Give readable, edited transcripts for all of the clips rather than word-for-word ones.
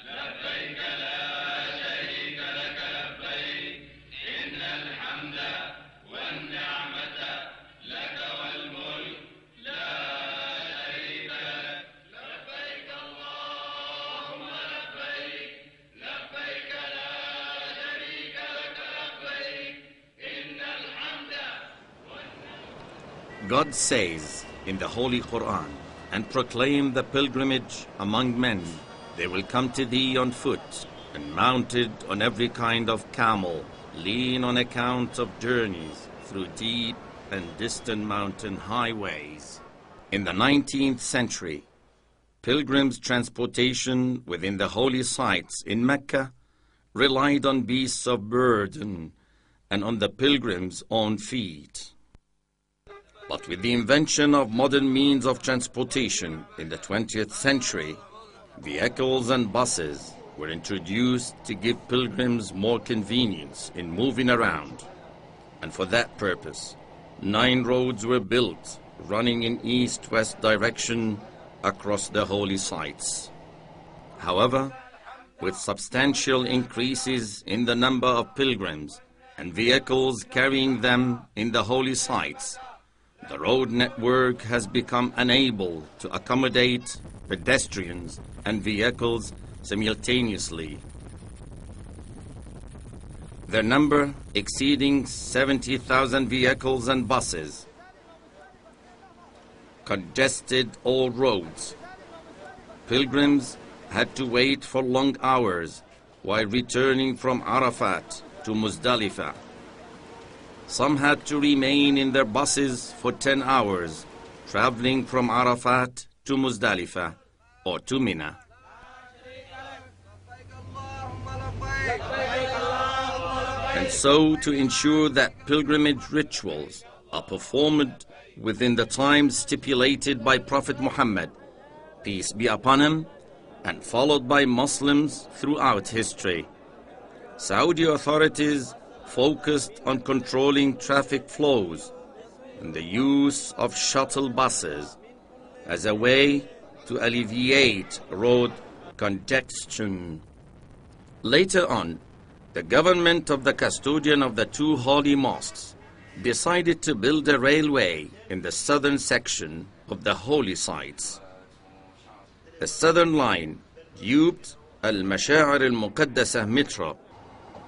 لبيك لا شريك لك لبيك إن الحمد والنعمة لك والملك لا شريك لك لبيك اللهم لبيك لبيك لا شريك لك لبيك إن الحمد God says in the Holy Quran, and proclaim the pilgrimage among men. They will come to thee on foot, and mounted on every kind of camel, lean on account of journeys through deep and distant mountain highways. In the 19th century, pilgrims' transportation within the holy sites in Mecca relied on beasts of burden and on the pilgrims' own feet. But with the invention of modern means of transportation in the 20th century, vehicles and buses were introduced to give pilgrims more convenience in moving around. And for that purpose, 9 roads were built running in east-west direction across the holy sites. However, with substantial increases in the number of pilgrims and vehicles carrying them in the holy sites, the road network has become unable to accommodate pedestrians and vehicles simultaneously. Their number exceeding 70,000 vehicles and buses congested all roads. Pilgrims had to wait for long hours while returning from Arafat to Muzdalifa. Some had to remain in their buses for 10 hours, traveling from Arafat to Muzdalifa or to Mina. And so, to ensure that pilgrimage rituals are performed within the time stipulated by Prophet Muhammad, peace be upon him, and followed by Muslims throughout history, Saudi authorities focused on controlling traffic flows and the use of shuttle buses as a way to alleviate road congestion. Later on, the government of the custodian of the 2 holy mosques decided to build a railway in the southern section of the holy sites. The southern line, dubbed Al-Masha'ir al-Muqaddasah Metro,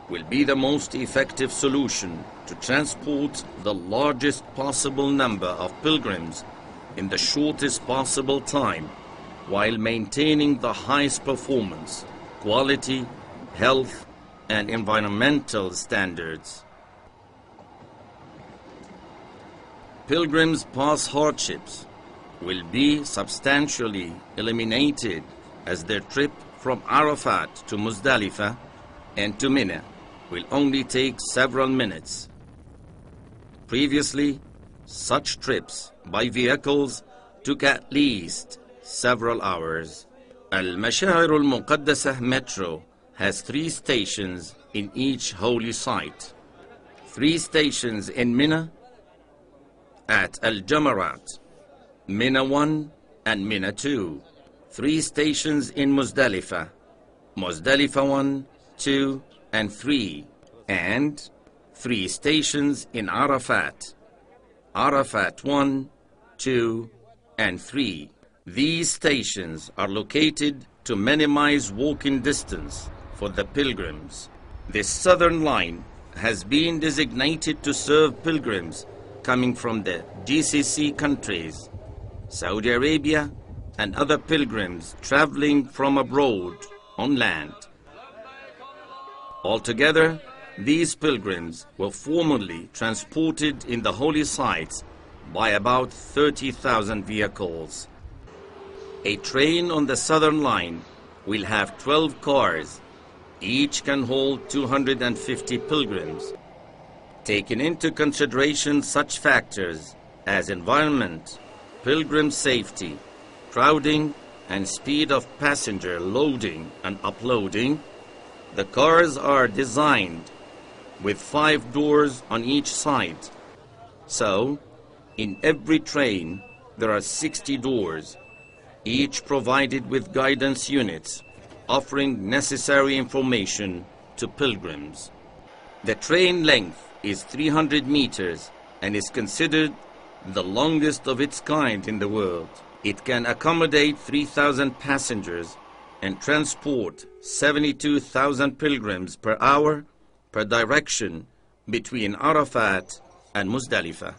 will be the most effective solution to transport the largest possible number of pilgrims in the shortest possible time while maintaining the highest performance, quality, health, and environmental standards. Pilgrims' past hardships will be substantially eliminated as their trip from Arafat to Muzdalifa and to Mina will only take several minutes. Previously, such trips by vehicles took at least several hours. Al-Masha'ir al-Muqaddasah Metro has 3 stations in each holy site. 3 stations in Mina, at Al-Jamarat, Mina 1 and Mina 2. 3 stations in Muzdalifa, Muzdalifa 1, 2, and 3, and 3 stations in Arafat, Arafat 1, 2, and 3. These stations are located to minimize walking distance for the pilgrims. This southern line has been designated to serve pilgrims coming from the GCC countries, Saudi Arabia, and other pilgrims traveling from abroad on land. Altogether, these pilgrims were formerly transported in the holy sites by about 30,000 vehicles. A train on the southern line will have 12 cars. Each can hold 250 pilgrims. Taking into consideration such factors as environment, pilgrim safety, crowding, and speed of passenger loading and uploading, the cars are designed with 5 doors on each side. So, in every train, there are 60 doors, each provided with guidance units offering necessary information to pilgrims. The train length is 300 meters and is considered the longest of its kind in the world. It can accommodate 3,000 passengers and transport 72,000 pilgrims per hour per direction between Arafat and Muzdalifa.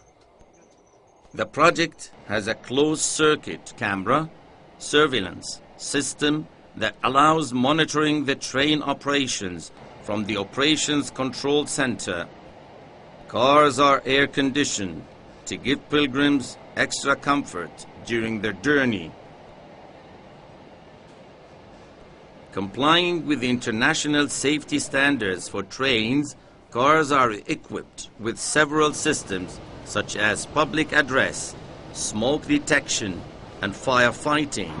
The project has a closed-circuit camera surveillance system that allows monitoring the train operations from the Operations Control Center. Cars are air-conditioned to give pilgrims extra comfort during their journey. Complying with international safety standards for trains, cars are equipped with several systems such as public address, smoke detection, and firefighting,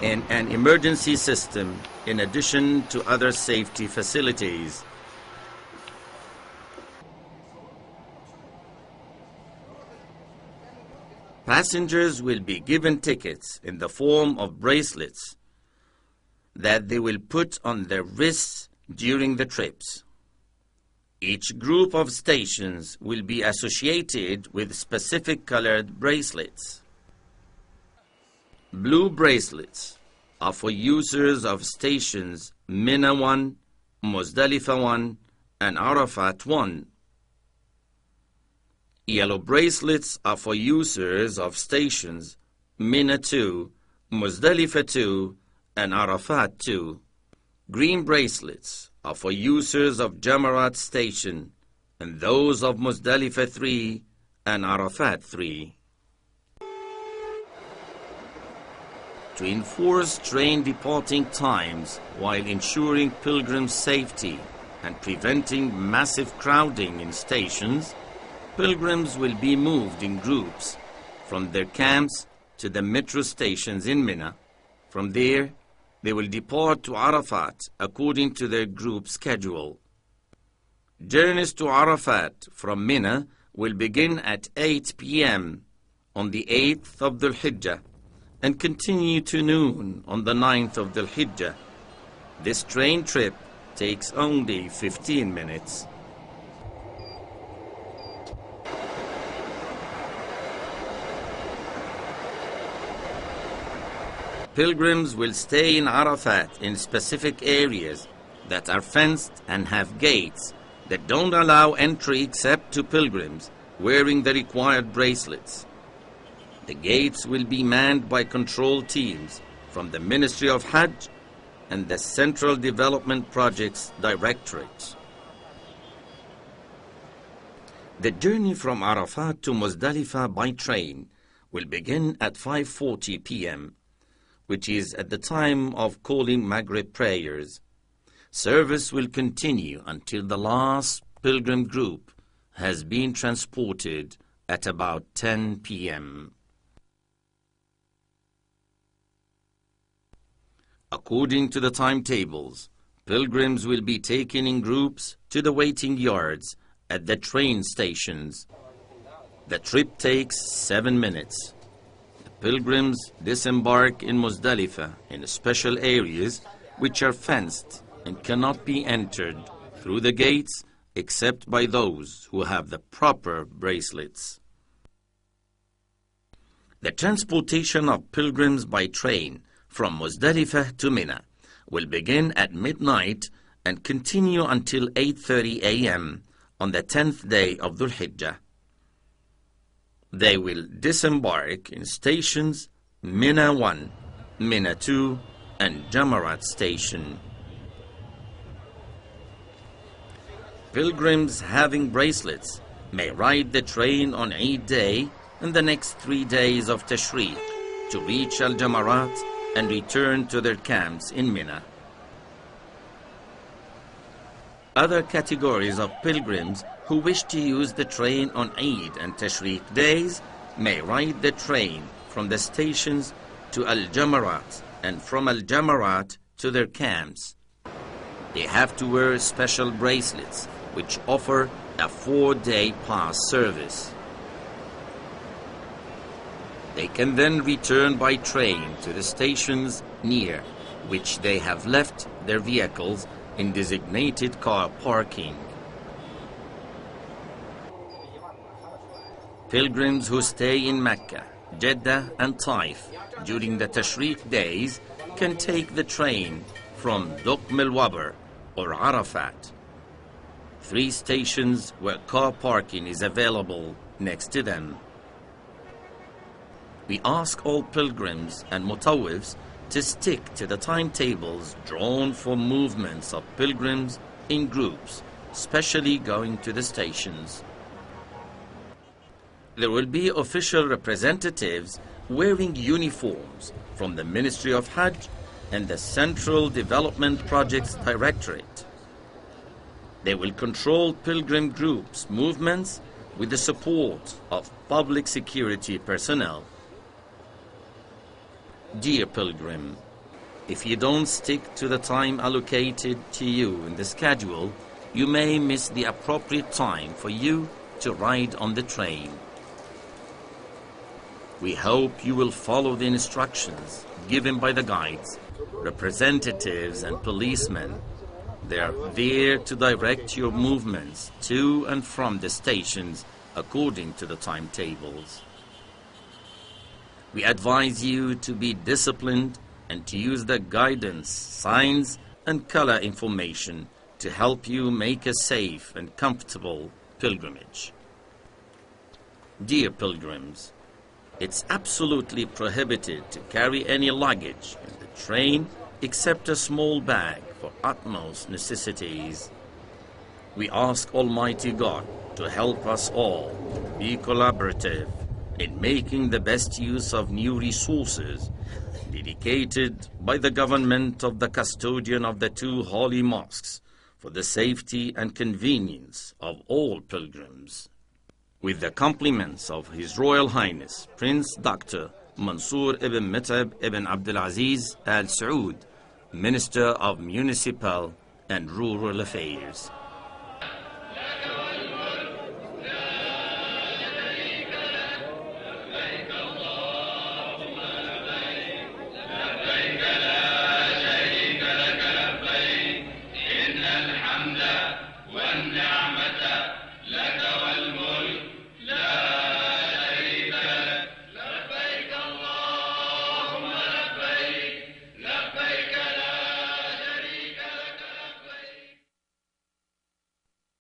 and an emergency system in addition to other safety facilities. Passengers will be given tickets in the form of bracelets that they will put on their wrists during the trips. Each group of stations will be associated with specific colored bracelets. Blue bracelets are for users of stations Mina 1, Muzdalifa 1, and Arafat 1. Yellow bracelets are for users of stations Mina 2, Muzdalifa 2, and Arafat 2. Green bracelets are for users of Jamarat station and those of Muzdalifa 3 and Arafat 3. To enforce train departing times while ensuring pilgrim safety and preventing massive crowding in stations, pilgrims will be moved in groups from their camps to the metro stations in Mina. From there, they will depart to Arafat according to their group schedule. Journeys to Arafat from Mina will begin at 8 p.m. on the 8th of Dhul Hijjah and continue to noon on the 9th of Dhul Hijjah. This train trip takes only 15 minutes. Pilgrims will stay in Arafat in specific areas that are fenced and have gates that don't allow entry except to pilgrims wearing the required bracelets. The gates will be manned by control teams from the Ministry of Hajj and the Central Development Projects Directorate. The journey from Arafat to Muzdalifa by train will begin at 5:40 p.m., which is at the time of calling Maghrib prayers. Service will continue until the last pilgrim group has been transported at about 10 p.m. According to the timetables, pilgrims will be taken in groups to the waiting yards at the train stations. The trip takes 7 minutes. Pilgrims disembark in Muzdalifa in special areas which are fenced and cannot be entered through the gates except by those who have the proper bracelets. The transportation of pilgrims by train from Muzdalifa to Mina will begin at midnight and continue until 8:30 a.m. on the 10th day of Dhul Hijjah. They will disembark in stations Mina 1, Mina 2, and Jamarat station. Pilgrims having bracelets may ride the train on Eid day and the next 3 days of Tashriq to reach Al-Jamarat and return to their camps in Mina. Other categories of pilgrims who wish to use the train on Eid and Tashriq days may ride the train from the stations to Al-Jamarat and from Al-Jamarat to their camps. They have to wear special bracelets which offer a 4-day pass service. They can then return by train to the stations near which they have left their vehicles in designated car parking. Pilgrims who stay in Mecca, Jeddah and Taif during the Tashriq days can take the train from Duqm al-Wabr or Arafat. 3 stations where car parking is available next to them. We ask all pilgrims and mutawwifs to stick to the timetables drawn for movements of pilgrims in groups, especially going to the stations. There will be official representatives wearing uniforms from the Ministry of Hajj and the Central Development Projects Directorate. They will control pilgrim groups' movements with the support of public security personnel. Dear pilgrim, if you don't stick to the time allocated to you in the schedule, you may miss the appropriate time for you to ride on the train. We hope you will follow the instructions given by the guides, representatives and policemen. They are there to direct your movements to and from the stations according to the timetables. We advise you to be disciplined and to use the guidance, signs and color information to help you make a safe and comfortable pilgrimage. Dear pilgrims, it's absolutely prohibited to carry any luggage in the train except a small bag for utmost necessities. We ask Almighty God to help us all be collaborative in making the best use of new resources dedicated by the government of the custodian of the 2 holy mosques for the safety and convenience of all pilgrims. With the compliments of His Royal Highness Prince Dr. Mansour ibn Mut'ab ibn Abdulaziz Al Saud, Minister of Municipal and Rural Affairs.